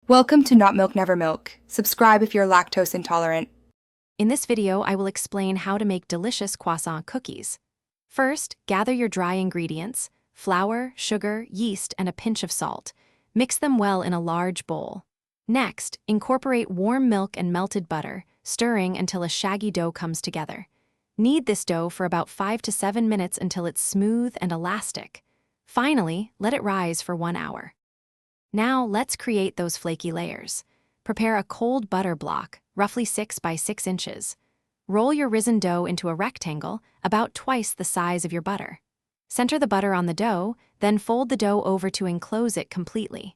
Welcome to Not Milk Never Milk. Subscribe if you're lactose intolerant. In this video, I will explain how to make delicious croissant cookies. First, gather your dry ingredients, flour, sugar, yeast, and a pinch of salt. Mix them well in a large bowl. Next, incorporate warm milk and melted butter, stirring until a shaggy dough comes together. Knead this dough for about 5 to 7 minutes until it's smooth and elastic. Finally, let it rise for 1 hour. Now, let's create those flaky layers. Prepare a cold butter block, roughly 6 by 6 inches. Roll your risen dough into a rectangle, about twice the size of your butter. Center the butter on the dough, then fold the dough over to enclose it completely.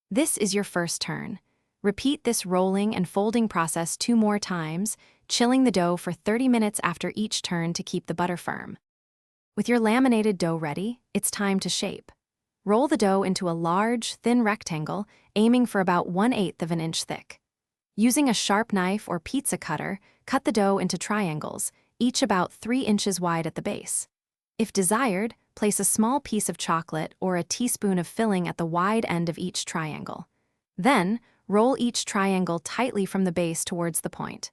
This is your first turn. Repeat this rolling and folding process 2 more times, chilling the dough for 30 minutes after each turn to keep the butter firm. With your laminated dough ready, it's time to shape. Roll the dough into a large, thin rectangle, aiming for about 1/8 of an inch thick. Using a sharp knife or pizza cutter, cut the dough into triangles, each about 3 inches wide at the base. If desired, place a small piece of chocolate or a teaspoon of filling at the wide end of each triangle. Then, roll each triangle tightly from the base towards the point.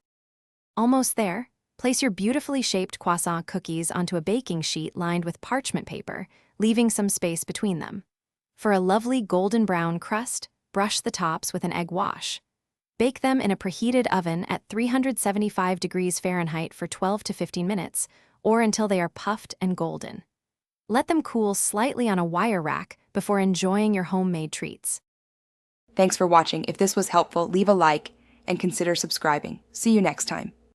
Almost there, place your beautifully shaped croissant cookies onto a baking sheet lined with parchment paper, leaving some space between them. For a lovely golden brown crust, brush the tops with an egg wash. Bake them in a preheated oven at 375 degrees Fahrenheit for 12 to 15 minutes, or until they are puffed and golden. Let them cool slightly on a wire rack before enjoying your homemade treats. Thanks for watching. If this was helpful, leave a like and consider subscribing. See you next time.